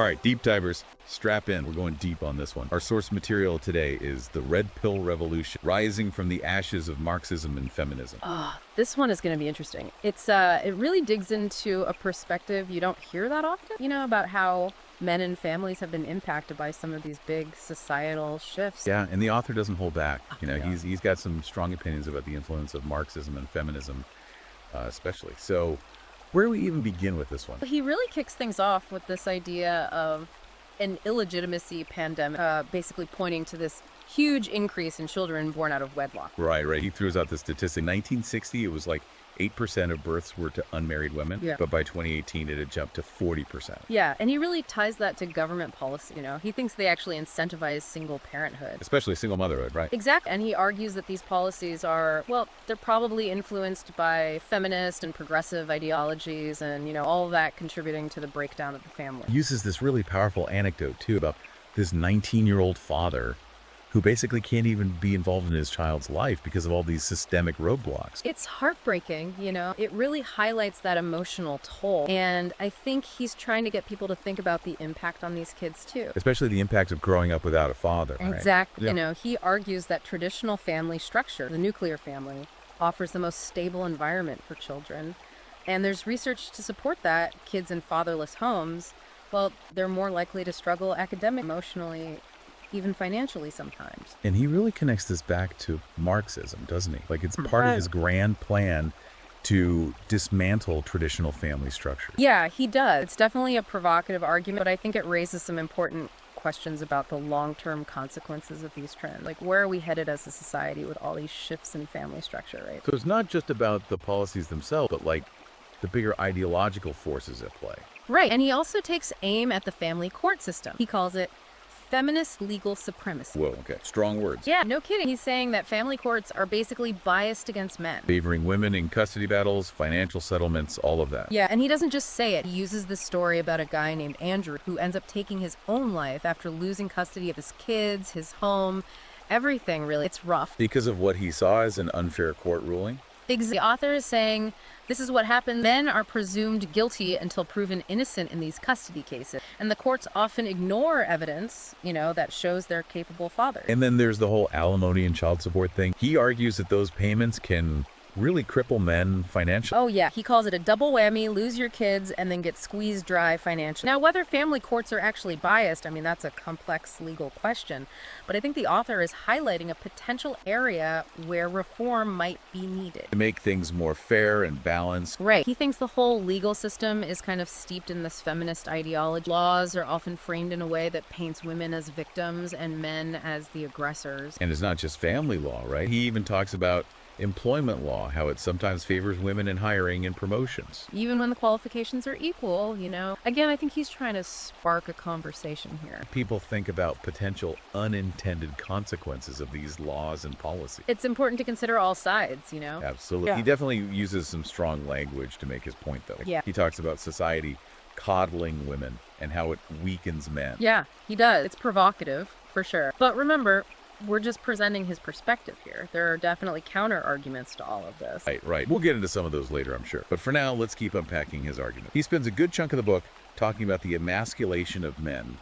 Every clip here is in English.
right, deep divers, strap in. We're going deep on this one. Our source material today is The Red Pill Revolution, Rising from the Ashes of Marxism and Feminism. This one is going to be interesting. It really digs into a perspective you don't hear that often, about how men and families have been impacted by some of these big societal shifts. Yeah, and the author doesn't hold back. Yeah. He's got some strong opinions about the influence of Marxism and feminism, especially. So where do we even begin with this one? He really kicks things off with this idea of an illegitimacy pandemic, basically pointing to this huge increase in children born out of wedlock. Right. He throws out the statistic. 1960, it was like 8% of births were to unmarried women, Yeah. but by 2018, it had jumped to 40%. Yeah, and he really ties that to government policy. He thinks they actually incentivize single parenthood. Especially single motherhood, right? Exactly. And he argues that these policies are, they're probably influenced by feminist and progressive ideologies and, all of that contributing to the breakdown of the family. He uses this really powerful anecdote, too, about this 19-year-old father who basically can't even be involved in his child's life because of all these systemic roadblocks. It's heartbreaking, It really highlights that emotional toll. And I think he's trying to get people to think about the impact on these kids, too. Especially the impact of growing up without a father. Right? Exactly. Yeah. He argues that traditional family structure, the nuclear family, offers the most stable environment for children. And there's research to support that kids in fatherless homes, they're more likely to struggle academically, emotionally, even financially sometimes. And he really connects this back to Marxism, doesn't he? Like it's part of his grand plan to dismantle traditional family structure. Yeah, he does. It's definitely a provocative argument, but I think it raises some important questions about the long-term consequences of these trends. Like, where are we headed as a society with all these shifts in family structure, right? So it's not just about the policies themselves, but like the bigger ideological forces at play. Right. And he also takes aim at the family court system. He calls it feminist legal supremacy. Whoa, okay. Strong words. Yeah, no kidding. He's saying that family courts are basically biased against men. Favoring women in custody battles, financial settlements, all of that. Yeah, and he doesn't just say it. He uses this story about a guy named Andrew who ends up taking his own life after losing custody of his kids, his home, everything, really. It's rough. Because of what he saw as an unfair court ruling? The author is saying this is what happened. Men are presumed guilty until proven innocent in these custody cases. And the courts often ignore evidence, that shows they're capable fathers. And then there's the whole alimony and child support thing. He argues that those payments can really cripple men financially. Oh, yeah. He calls it a double whammy, lose your kids, and then get squeezed dry financially. Now, whether family courts are actually biased, that's a complex legal question. But I think the author is highlighting a potential area where reform might be needed. To make things more fair and balanced. Right. He thinks the whole legal system is kind of steeped in this feminist ideology. Laws are often framed in a way that paints women as victims and men as the aggressors. And it's not just family law, right? He even talks about employment law, how it sometimes favors women in hiring and promotions. Even when the qualifications are equal, Again, I think he's trying to spark a conversation here. People think about potential unintended consequences of these laws and policies. It's important to consider all sides, Absolutely. Yeah. He definitely uses some strong language to make his point, though. Yeah. He talks about society coddling women and how it weakens men. Yeah, he does. It's provocative, for sure. But remember, we're just presenting his perspective here. There are definitely counter arguments to all of this. Right. We'll get into some of those later, I'm sure. But for now, let's keep unpacking his argument. He spends a good chunk of the book talking about the emasculation of men,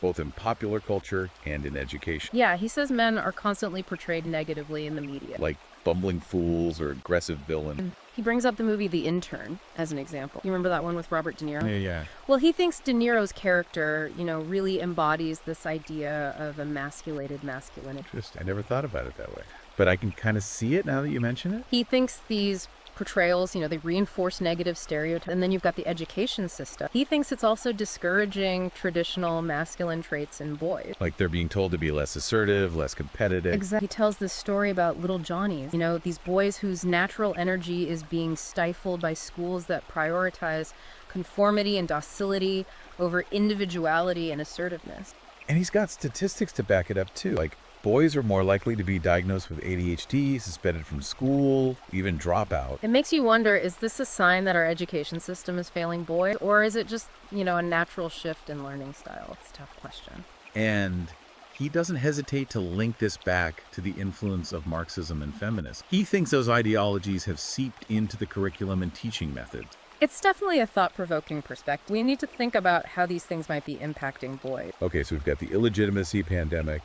both in popular culture and in education. Yeah, he says men are constantly portrayed negatively in the media. Like bumbling fools or aggressive villains. He brings up the movie The Intern as an example. You remember that one with Robert De Niro? Yeah. Well, he thinks De Niro's character, really embodies this idea of emasculated masculinity. Interesting. I never thought about it that way. But I can kind of see it now that you mention it. He thinks these portrayals, they reinforce negative stereotypes. And then you've got the education system. He thinks it's also discouraging traditional masculine traits in boys. Like they're being told to be less assertive, less competitive. Exactly. He tells this story about little Johnnies, these boys whose natural energy is being stifled by schools that prioritize conformity and docility over individuality and assertiveness. And he's got statistics to back it up, too. Like, boys are more likely to be diagnosed with ADHD, suspended from school, even drop out. It makes you wonder, is this a sign that our education system is failing boys? Or is it just, a natural shift in learning style? It's a tough question. And he doesn't hesitate to link this back to the influence of Marxism and feminism. He thinks those ideologies have seeped into the curriculum and teaching methods. It's definitely a thought-provoking perspective. We need to think about how these things might be impacting boys. Okay, so we've got the illegitimacy pandemic,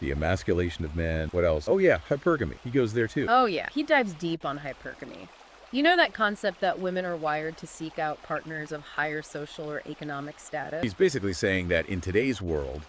the emasculation of men. What else? Oh yeah, hypergamy. He goes there too. Oh yeah, he dives deep on hypergamy. You know that concept that women are wired to seek out partners of higher social or economic status? He's basically saying that in today's world,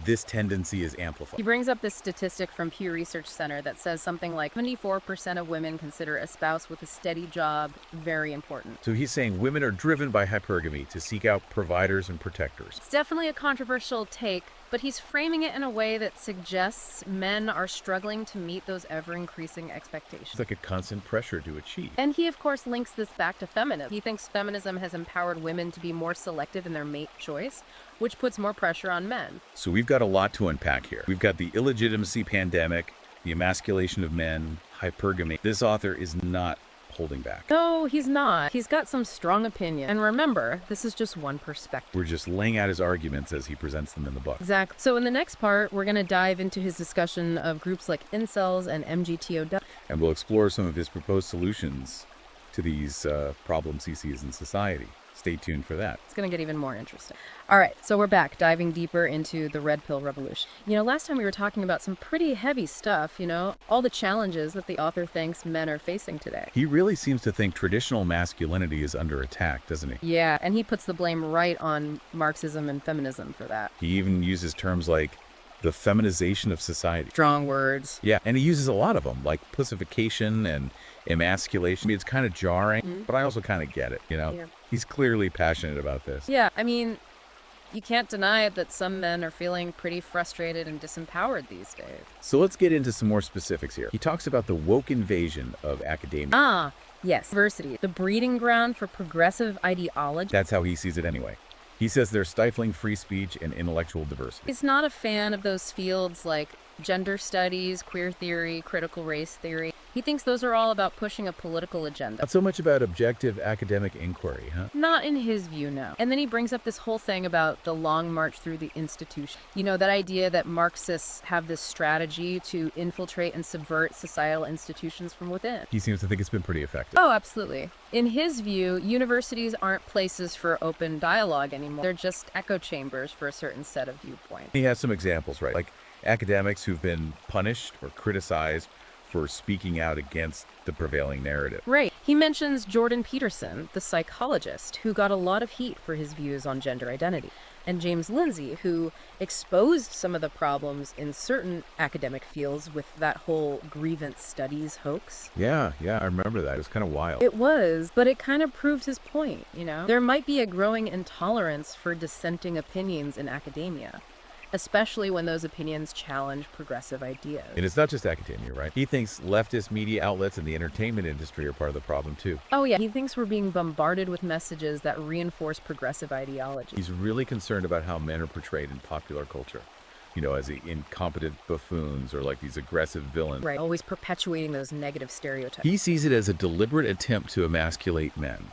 this tendency is He amplified. brings up this statistic from Pew Research Center that says something like 74% of women consider a spouse with a steady job very important. So he's saying women are driven by hypergamy to seek out providers and protectors. It's definitely a controversial take, but he's framing it in a way that suggests men are struggling to meet those ever-increasing expectations. It's like a constant pressure to achieve. And he, of course, links this back to feminism. He thinks feminism has empowered women to be more selective in their mate choice, which puts more pressure on men. So we've got a lot to unpack here. We've got the illegitimacy pandemic, the emasculation of men, hypergamy. This author is not holding back. No, he's not. He's got some strong opinion. And remember, this is just one perspective. We're just laying out his arguments as he presents them in the book. Exactly. So in the next part, we're going to dive into his discussion of groups like incels and MGTOW. And we'll explore some of his proposed solutions to these problems he sees in society. Stay tuned for that. It's going to get even more interesting. All right, so we're back, diving deeper into the Red Pill Revolution. Last time we were talking about some pretty heavy stuff, all the challenges that the author thinks men are facing today. He really seems to think traditional masculinity is under attack, doesn't he? Yeah, and he puts the blame right on Marxism and feminism for that. He even uses terms like the feminization of society. Strong words. Yeah, and he uses a lot of them, like pussification and emasculation. I mean, it's kind of jarring, but I also kind of get it, Yeah. He's clearly passionate about this. Yeah, I mean, you can't deny that some men are feeling pretty frustrated and disempowered these days. So let's get into some more specifics here. He talks about the woke invasion of academia. Ah, yes. Diversity, the breeding ground for progressive ideology. That's how he sees it anyway. He says they're stifling free speech and intellectual diversity. He's not a fan of those fields like gender studies, queer theory, critical race theory. He thinks those are all about pushing a political agenda. Not so much about objective academic inquiry, huh? Not in his view, no. And then he brings up this whole thing about the long march through the institution. That idea that Marxists have this strategy to infiltrate and subvert societal institutions from within. He seems to think it's been pretty effective. Oh, absolutely. In his view, universities aren't places for open dialogue anymore. They're just echo chambers for a certain set of viewpoints. He has some examples, right? Like academics who've been punished or criticized for speaking out against the prevailing narrative. Right. He mentions Jordan Peterson, the psychologist, who got a lot of heat for his views on gender identity, and James Lindsay, who exposed some of the problems in certain academic fields with that whole grievance studies hoax. Yeah, I remember that. It was kind of wild. It was, but it kind of proved his point, There might be a growing intolerance for dissenting opinions in academia, especially when those opinions challenge progressive ideas. And it's not just academia, right? He thinks leftist media outlets and the entertainment industry are part of the problem, too. Oh, yeah. He thinks we're being bombarded with messages that reinforce progressive ideology. He's really concerned about how men are portrayed in popular culture, as the incompetent buffoons or like these aggressive villains. Right. Always perpetuating those negative stereotypes. He sees it as a deliberate attempt to emasculate men,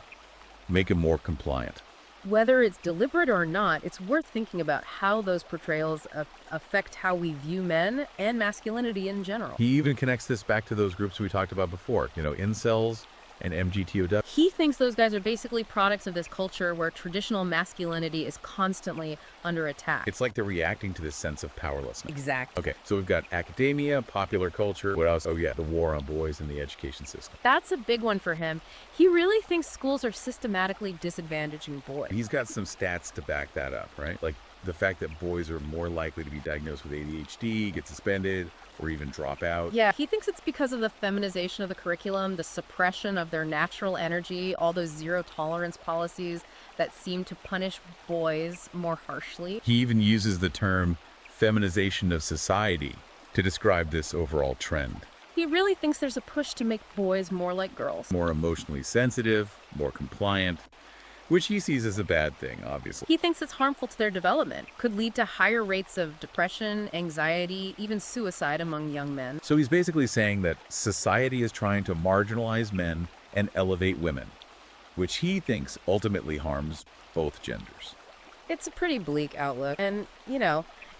make them more compliant. Whether it's deliberate or not, it's worth thinking about how those portrayals affect how we view men and masculinity in general. He even connects this back to those groups we talked about before, incels and MGTOW. He thinks those guys are basically products of this culture where traditional masculinity is constantly under attack. It's like they're reacting to this sense of powerlessness. Exactly. Okay, so we've got academia, popular culture. What else? Oh yeah, the war on boys in the education system. That's a big one for him. He really thinks schools are systematically disadvantaging boys. He's got some stats to back that up, right? Like the fact that boys are more likely to be diagnosed with ADHD, get suspended, or even drop out. Yeah, he thinks it's because of the feminization of the curriculum, the suppression of their natural energy, all those zero tolerance policies that seem to punish boys more harshly. He even uses the term feminization of society to describe this overall trend. He really thinks there's a push to make boys more like girls. More emotionally sensitive, more compliant, which he sees as a bad thing, obviously. He thinks it's harmful to their development, could lead to higher rates of depression, anxiety, even suicide among young men. So he's basically saying that society is trying to marginalize men and elevate women, which he thinks ultimately harms both genders. It's a pretty bleak outlook, and,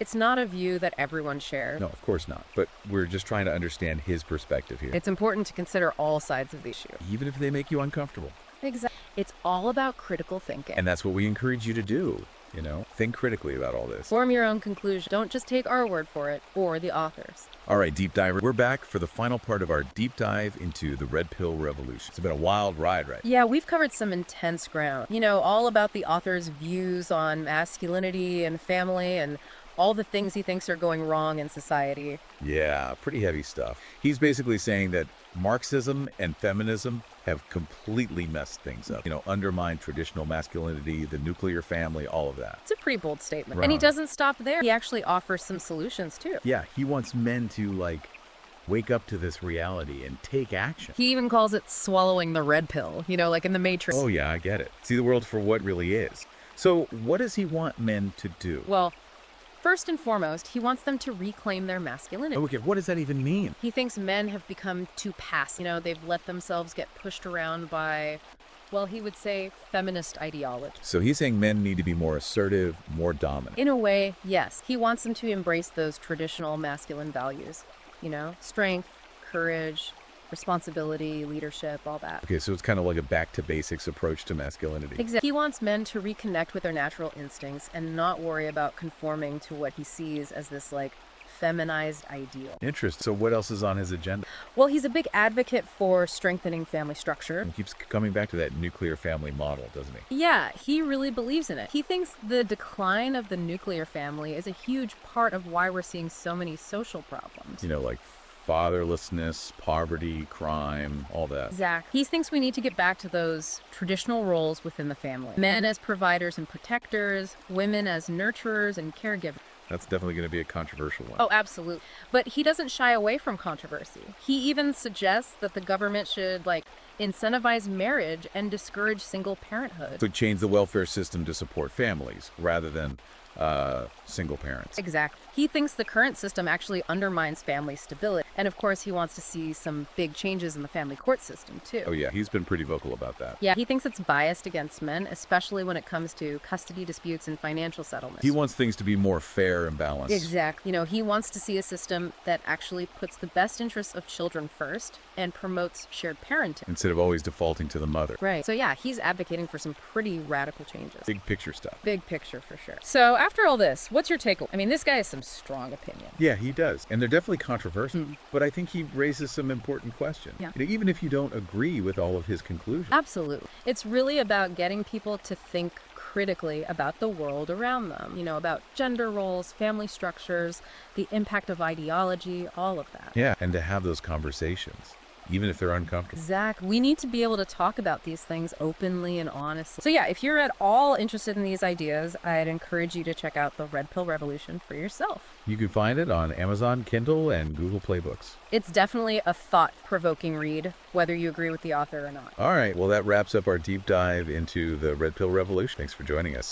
it's not a view that everyone shares. No, of course not. But we're just trying to understand his perspective here. It's important to consider all sides of the issue. Even if they make you uncomfortable. Exactly. It's all about critical thinking. And that's what we encourage you to do, you know? Think critically about all this. Form your own conclusion. Don't just take our word for it or the authors. All right, Deep Diver, we're back for the final part of our deep dive into the Red Pill Revolution. It's been a wild ride, right? Yeah, we've covered some intense ground. All about the author's views on masculinity and family and all the things he thinks are going wrong in society. Yeah, pretty heavy stuff. He's basically saying that Marxism and feminism have completely messed things up. Undermined traditional masculinity, the nuclear family, all of that. It's a pretty bold statement. Right. And he doesn't stop there. He actually offers some solutions, too. Yeah, he wants men to, wake up to this reality and take action. He even calls it swallowing the red pill, like in the Matrix. Oh, yeah, I get it. See the world for what really is. So what does he want men to do? Well, first and foremost, he wants them to reclaim their masculinity. Okay, what does that even mean? He thinks men have become too passive. They've let themselves get pushed around by, well, he would say feminist ideology. So he's saying men need to be more assertive, more dominant. In a way, yes. He wants them to embrace those traditional masculine values. Strength, courage, responsibility, leadership, all that. Okay, so it's kind of like a back-to-basics approach to masculinity. Exactly. He wants men to reconnect with their natural instincts and not worry about conforming to what he sees as this, feminized ideal. Interesting. So what else is on his agenda? Well, he's a big advocate for strengthening family structure. He keeps coming back to that nuclear family model, doesn't he? Yeah, he really believes in it. He thinks the decline of the nuclear family is a huge part of why we're seeing so many social problems. Like fatherlessness, poverty, crime, all that. Exactly. He thinks we need to get back to those traditional roles within the family. Men as providers and protectors, women as nurturers and caregivers. That's definitely going to be a controversial one. Oh, absolutely. But he doesn't shy away from controversy. He even suggests that the government should, incentivize marriage and discourage single parenthood. So change the welfare system to support families rather than single parents. Exactly. He thinks the current system actually undermines family stability. And of course, he wants to see some big changes in the family court system, too. Oh, yeah. He's been pretty vocal about that. Yeah, he thinks it's biased against men, especially when it comes to custody disputes and financial settlements. He wants things to be more fair and balanced. Exactly. He wants to see a system that actually puts the best interests of children first and promotes shared parenting. Instead of always defaulting to the mother. Right. So yeah, he's advocating for some pretty radical changes. Big picture stuff. Big picture for sure. So after all this, what's your takeaway? I mean, this guy has some strong opinions. Yeah, he does. And they're definitely controversial. But I think he raises some important questions. Yeah. Even if you don't agree with all of his conclusions. Absolutely. It's really about getting people to think critically about the world around them, about gender roles, family structures, the impact of ideology, all of that. Yeah, and to have those conversations, even if they're uncomfortable. Exactly. We need to be able to talk about these things openly and honestly. So yeah, if you're at all interested in these ideas, I'd encourage you to check out the Red Pill Revolution for yourself. You can find it on Amazon, Kindle, and Google Play Books. It's definitely a thought-provoking read, whether you agree with the author or not. All right, well, that wraps up our deep dive into the Red Pill Revolution. Thanks for joining us.